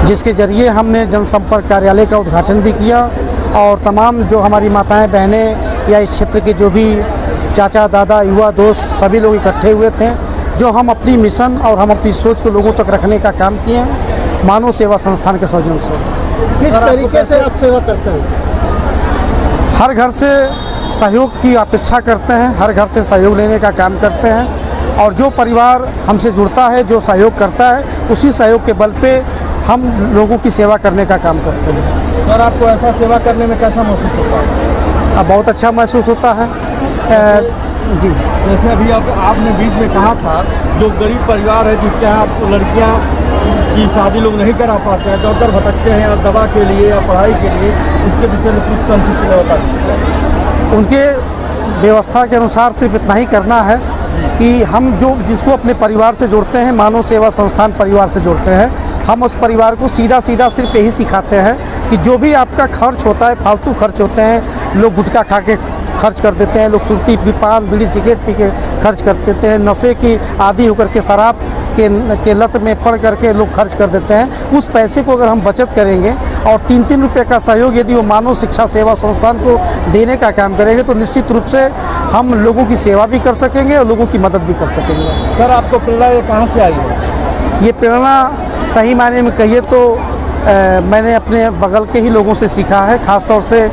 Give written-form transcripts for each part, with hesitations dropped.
जिसके ज़रिए हमने जनसंपर्क कार्यालय का उद्घाटन भी किया और तमाम जो हमारी माताएं बहनें या इस क्षेत्र के जो भी चाचा दादा युवा दोस्त सभी लोग इकट्ठे हुए थे, जो हम अपनी मिशन और हम अपनी सोच को लोगों तक रखने का काम किए हैं मानव सेवा संस्थान के सौजन्य से। किस तरीके से आप सेवा करते हैं? हर घर से सहयोग की अपेक्षा करते हैं, हर घर से सहयोग लेने का काम करते हैं और जो परिवार हमसे जुड़ता है, जो सहयोग करता है, उसी सहयोग के बल पे हम लोगों की सेवा करने का काम करते हैं। सर, आपको ऐसा सेवा करने में कैसा महसूस होता है? बहुत अच्छा महसूस होता है जी। जैसे अभी आपने बीच में कहा था जो गरीब परिवार है जिसके यहाँ लड़कियाँ की शादी लोग नहीं करा पाते हैं, दर भटकते हैं या दवा के लिए या पढ़ाई के लिए, इसके विषय में कुछ संक्षिप्त व्यवस्था उनके व्यवस्था के अनुसार सिर्फ इतना ही करना है कि हम जिसको अपने परिवार से जोड़ते हैं, मानव सेवा संस्थान परिवार से जोड़ते हैं, हम उस परिवार को सीधा सिर्फ यही सिखाते हैं कि जो भी आपका खर्च होता है, फालतू खर्च होते हैं, लोग गुटखा खा के खर्च कर देते हैं, लोग सुर्ती पान बीड़ी सिगरेट पी के खर्च कर देते हैं, नशे की आदी होकर के शराब के लत में पड़ करके लोग खर्च कर देते हैं। उस पैसे को अगर हम बचत करेंगे और 3-3 रुपये का सहयोग यदि वो मानव शिक्षा सेवा संस्थान को देने का काम करेंगे तो निश्चित रूप से हम लोगों की सेवा भी कर सकेंगे और लोगों की मदद भी कर सकेंगे। सर, आपको प्रेरणा ये कहाँ से आई है? ये प्रेरणा सही मायने में कहिए तो मैंने अपने बगल के ही लोगों से सीखा है। ख़ास तौर से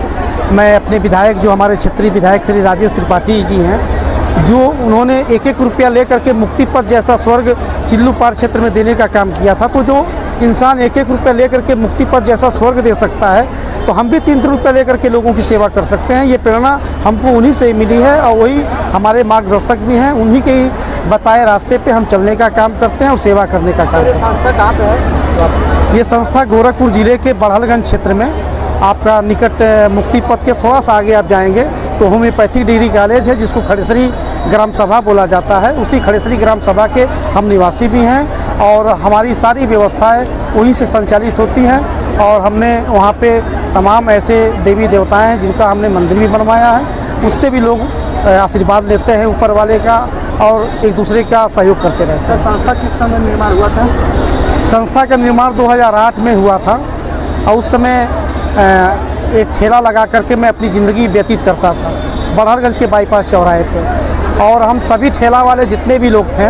मैं अपने विधायक, जो हमारे क्षेत्रीय विधायक श्री राजेश त्रिपाठी जी हैं, जो उन्होंने 1-1 रुपया लेकर के मुक्ति पथ जैसा स्वर्ग चिल्लू पार क्षेत्र में देने का काम किया था। तो जो इंसान 1-1 रुपया लेकर के मुक्ति पथ जैसा स्वर्ग दे सकता है, तो हम भी 3 रुपये लेकर के लोगों की सेवा कर सकते हैं। ये प्रेरणा हमको उन्हीं से मिली है और वही हमारे मार्गदर्शक भी हैं। उन्हीं के बताए रास्ते पे हम चलने का काम करते हैं और सेवा करने का काम करते हैं। संस्था कहाँ पे है? ये संस्था गोरखपुर ज़िले के बड़हलगंज क्षेत्र में, आपका निकट मुक्ति पथ के थोड़ा सा आगे आप जाएंगे तो होम्योपैथिक डिग्री कॉलेज है, जिसको खड़ेसरी ग्राम सभा बोला जाता है। उसी खड़ेसरी ग्राम सभा के हम निवासी भी हैं और हमारी सारी व्यवस्थाएं वहीं से संचालित होती हैं और हमने वहाँ पे तमाम ऐसे देवी देवताएं हैं जिनका हमने मंदिर भी बनवाया है। उससे भी लोग आशीर्वाद लेते हैं ऊपर वाले का और एक दूसरे का सहयोग करते रहते हैं। संस्था किस समय निर्माण हुआ था? संस्था का निर्माण 2008 में हुआ था और उस समय एक ठेला लगा करके मैं अपनी ज़िंदगी व्यतीत करता था बड़हलगंज के बाईपास चौराहे पे। और हम सभी ठेला वाले जितने भी लोग थे,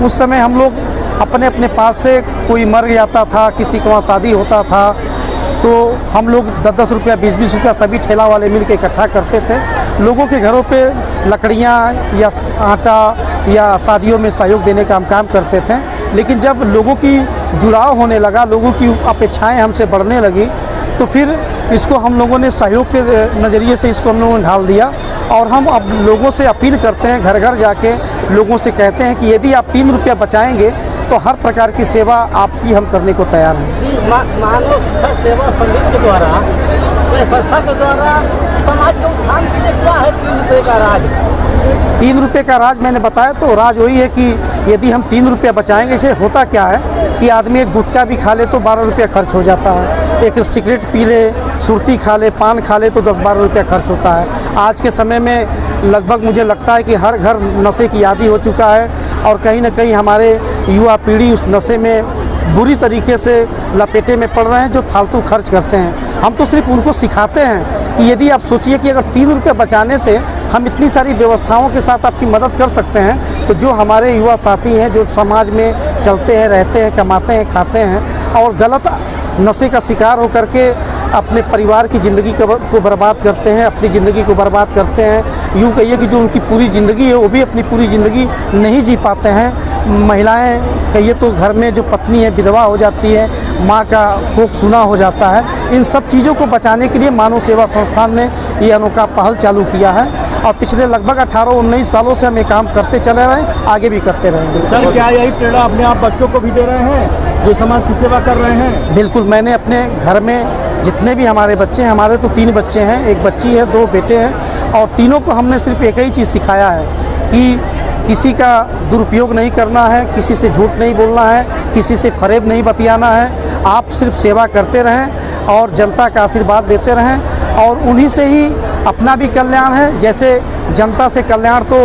उस समय हम लोग अपने अपने पास से कोई मर जाता था, किसी को वहाँ शादी होता था, तो हम लोग 10-10 रुपया 20-20 रुपया सभी ठेला वाले मिल के इकट्ठा करते थे। लोगों के घरों पे लकड़ियाँ या आटा या शादियों में सहयोग देने का हम काम करते थे। लेकिन जब लोगों की जुड़ाव होने लगा, लोगों की अपेक्षाएं हमसे बढ़ने लगी, तो फिर इसको हम लोगों ने सहयोग के नज़रिए से इसको हम लोगों ने ढाल दिया और हम अब लोगों से अपील करते हैं, घर घर जाके लोगों से कहते हैं कि यदि आप 3 रुपया बचाएंगे तो हर प्रकार की सेवा आपकी हम करने को तैयार हैं। मानव सेवा समिति के द्वारा, संस्था के द्वारा समाज के उत्थान के लिए क्या है 3 रुपये का राज? 3 रुपये का राज मैंने बताया तो राज वही है कि यदि हम 3 रुपया बचाएंगे, इसे होता क्या है कि आदमी एक गुटखा भी खा ले तो 12 रुपया खर्च हो जाता है, एक सिगरेट पी ले, सुर्ती खा ले, पान खा ले तो 10-12 रुपया खर्च होता है। आज के समय में लगभग मुझे लगता है कि हर घर नशे की आदी हो चुका है और कहीं ना कहीं हमारे युवा पीढ़ी उस नशे में बुरी तरीके से लपेटे में पड़ रहे हैं, जो फालतू खर्च करते हैं। हम तो सिर्फ उनको सिखाते हैं कि यदि आप सोचिए कि अगर 3 रुपये बचाने से हम इतनी सारी व्यवस्थाओं के साथ आपकी मदद कर सकते हैं, तो जो हमारे युवा साथी हैं, जो समाज में चलते हैं, रहते हैं, कमाते हैं, खाते हैं और गलत नशे का शिकार होकर के अपने परिवार की ज़िंदगी को बर्बाद करते हैं, अपनी ज़िंदगी को बर्बाद करते हैं। यूँ कहिए कि जो उनकी पूरी ज़िंदगी है वो भी अपनी पूरी ज़िंदगी नहीं जी पाते हैं। महिलाएं कहिए तो घर में जो पत्नी है विधवा हो जाती है, माँ का कोख सूना हो जाता है। इन सब चीज़ों को बचाने के लिए मानव सेवा संस्थान ने ये अनोखा पहल चालू किया है और पिछले लगभग 18-19 सालों से हम ये काम करते चले रहे हैं, आगे भी करते रहेंगे। सर, क्या यही प्रेरणा अपने आप बच्चों को भी दे रहे हैं जो समाज की सेवा कर रहे हैं? बिल्कुल, मैंने अपने घर में जितने भी हमारे बच्चे हैं, हमारे तो 3 बच्चे हैं, 1 बच्ची है, 2 बेटे हैं और तीनों को हमने सिर्फ एक ही चीज़ सिखाया है कि किसी का दुरुपयोग नहीं करना है, किसी से झूठ नहीं बोलना है, किसी से फरेब नहीं बतियाना है। आप सिर्फ सेवा करते रहें और जनता का आशीर्वाद देते रहें और उन्हीं से ही अपना भी कल्याण है। जैसे जनता से कल्याण तो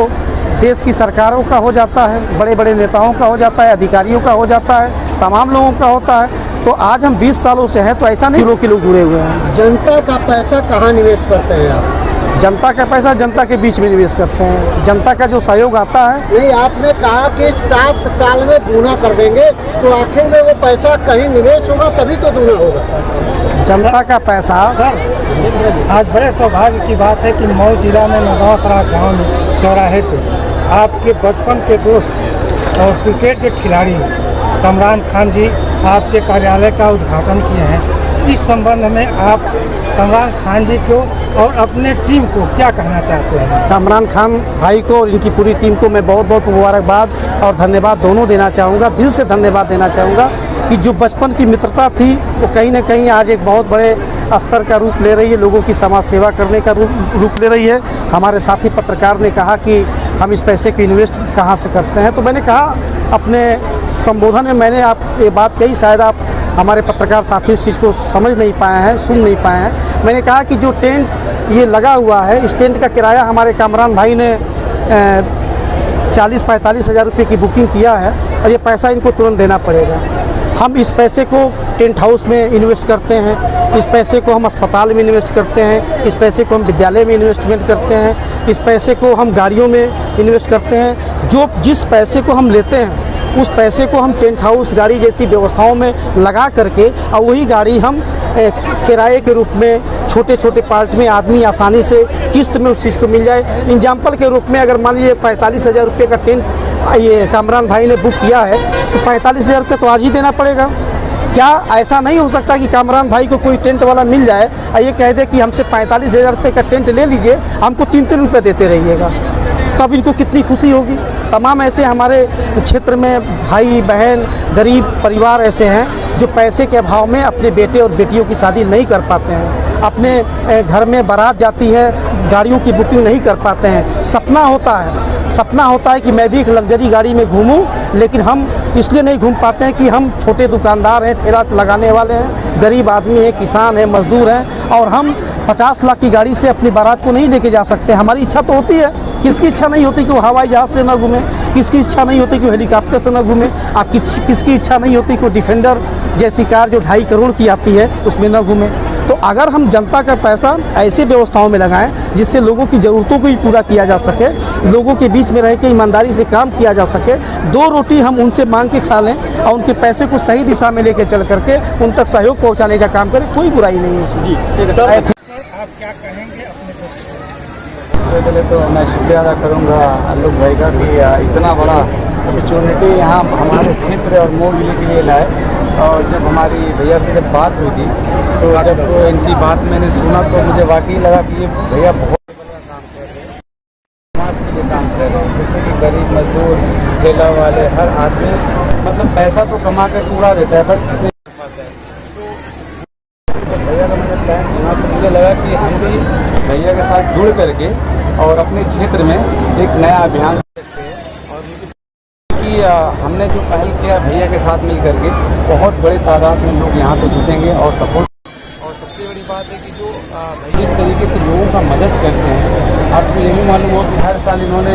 देश की सरकारों का हो जाता है, बड़े बड़े नेताओं का हो जाता है, अधिकारियों का हो जाता है, तमाम लोगों का होता है। तो तो आज हम 20 सालों से हैं, तो ऐसा नहीं कि लोग जुड़े हुए हैं। जनता का पैसा कहाँ निवेश करते हैं आप? जनता का पैसा जनता के बीच में निवेश करते हैं। जनता का जो सहयोग आता है, नहीं, आपने कहा कि 7 साल में दूना कर देंगे, तो आखिर में वो पैसा कहीं निवेश होगा तभी तो दूना होगा। जनता का पैसा। आज बड़े सौभाग्य की बात है कि मऊ जिला में नौगांव गांव में चौराहे पे आपके बचपन के दोस्त और क्रिकेट के खिलाड़ी कमरान खान जी आपके कार्यालय का उद्घाटन किए हैं। इस संबंध में आप कमरान खान जी को और अपने टीम को क्या कहना चाहते हैं? कमरान खान भाई को और इनकी पूरी टीम को मैं बहुत बहुत मुबारकबाद और धन्यवाद दोनों देना चाहूँगा। दिल से धन्यवाद देना चाहूँगा कि जो बचपन की मित्रता थी वो कहीं ना कहीं आज एक बहुत बड़े स्तर का रूप ले रही है, लोगों की समाज सेवा करने का रूप ले रही है। हमारे साथी पत्रकार ने कहा कि हम इस पैसे को इन्वेस्ट कहाँ से करते हैं, तो मैंने कहा अपने संबोधन में मैंने आप ये बात कही, शायद आप हमारे पत्रकार साथी इस चीज़ को समझ नहीं पाए हैं, सुन नहीं पाए हैं। मैंने कहा कि जो टेंट ये लगा हुआ है, इस टेंट का किराया हमारे कामरान भाई ने 40-45 हज़ार रुपये की बुकिंग किया है और ये पैसा इनको तुरंत देना पड़ेगा। हम इस पैसे को टेंट हाउस में इन्वेस्ट करते हैं, इस पैसे को हम अस्पताल में इन्वेस्ट करते हैं, इस पैसे को हम विद्यालय में इन्वेस्टमेंट करते हैं, इस पैसे को हम गाड़ियों में इन्वेस्ट करते हैं। जो जिस पैसे को हम लेते हैं उस पैसे को हम टेंट हाउस गाड़ी जैसी व्यवस्थाओं में लगा करके और वही गाड़ी हम किराए के रूप में छोटे छोटे पार्ट में आदमी आसानी से किस्त में उस चीज़ को मिल जाए। एग्जाम्पल के रूप में अगर मान लीजिए 45 हज़ार रुपये का टेंट ये कामरान भाई ने बुक किया है तो 45 हज़ार रुपये तो आज ही देना पड़ेगा। क्या ऐसा नहीं हो सकता कि कामरान भाई को कोई टेंट वाला मिल जाए और ये कह दे कि हमसे 45 हज़ार रुपये का टेंट ले लीजिए, हमको 3-3 रुपये देते रहिएगा, तब इनको कितनी खुशी होगी। तमाम ऐसे हमारे क्षेत्र में भाई बहन गरीब परिवार ऐसे हैं जो पैसे के अभाव में अपने बेटे और बेटियों की शादी नहीं कर पाते हैं, अपने घर में बारात जाती है गाड़ियों की बुकिंग नहीं कर पाते हैं। सपना होता है कि मैं भी एक लग्जरी गाड़ी में घूमूं, लेकिन हम इसलिए नहीं घूम पाते हैं कि हम छोटे दुकानदार हैं, ठेला लगाने वाले हैं, गरीब आदमी हैं, किसान हैं, मजदूर हैं और हम 50 लाख की गाड़ी से अपनी बारात को नहीं लेके जा सकते। हमारी इच्छा तो होती है, किसकी इच्छा नहीं होती कि वो हवाई जहाज़ से ना घूमे, किसकी इच्छा नहीं होती कि वो हेलीकॉप्टर से ना घूमे, किसकी इच्छा नहीं होती कि वो डिफेंडर जैसी कार जो 2.5 करोड़ की आती है उसमें ना घूमे। तो अगर हम जनता का पैसा ऐसे व्यवस्थाओं में लगाएं जिससे लोगों की ज़रूरतों को भी पूरा किया जा सके, लोगों के बीच में रह के ईमानदारी से काम किया जा सके, 2 रोटी हम उनसे मांग के खा लें और उनके पैसे को सही दिशा में लेके चल करके उन तक सहयोग पहुंचाने का काम करें, कोई बुराई नहीं है इसमें। आप क्या कहेंगे अपने दोस्तों? पहले तो मैं शुक्रिया अदा करूँगा आलोक भाई का कि इतना बड़ा अपॉर्चुनिटी यहाँ हमारे क्षेत्र और मऊ जिले के लिए लाए। और जब हमारी भैया से जब बात हुई थी तो जब इनकी बात मैंने सुना तो मुझे वाकई लगा कि ये भैया बहुत बड़ा काम कर रहे हैं, समाज के लिए काम कर रहे हैं। जैसे कि गरीब मजदूर ठेला वाले हर आदमी मतलब पैसा तो कमा कर उड़ा देता है बट से भैया का मैंने प्लान सुना तो मुझे लगा कि हम भी भैया के साथ जुड़ करके और अपने क्षेत्र में एक नया अभियान सकते हैं। और कि हमने जो पहल किया भैया के साथ मिल करके बहुत बड़ी तादाद में लोग यहाँ पे जुटेंगे और सपोर्ट। और सबसे बड़ी बात है कि जो भैया इस तरीके से लोगों का मदद करते हैं। आपको ये भी मालूम हो कि हर साल इन्होंने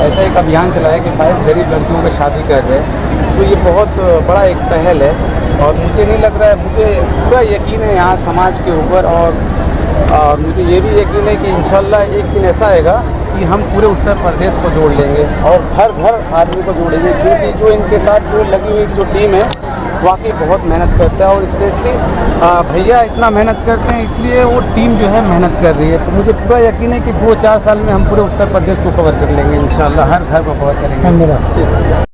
ऐसा एक अभियान चलाया कि 22 गरीब लड़कियों की शादी कर रहे हैं, तो ये बहुत बड़ा एक पहल है। और मुझे नहीं लग रहा है, मुझे पूरा यकीन है यहाँ समाज के ऊपर और मुझे ये भी यकीन है कि इंशाल्लाह एक दिन ऐसा आएगा कि हम पूरे उत्तर प्रदेश को जोड़ लेंगे और घर घर आदमी को जोड़ेंगे, क्योंकि जो इनके साथ जो लगी हुई जो टीम है वाकई बहुत मेहनत करता है। और स्पेशली भैया इतना मेहनत करते हैं इसलिए वो टीम जो है मेहनत कर रही है। तो मुझे पूरा यकीन है कि 2-4 साल में हम पूरे उत्तर प्रदेश को कवर कर लेंगे इंशाल्लाह, हर घर को कवर करेंगे। धन्यवाद।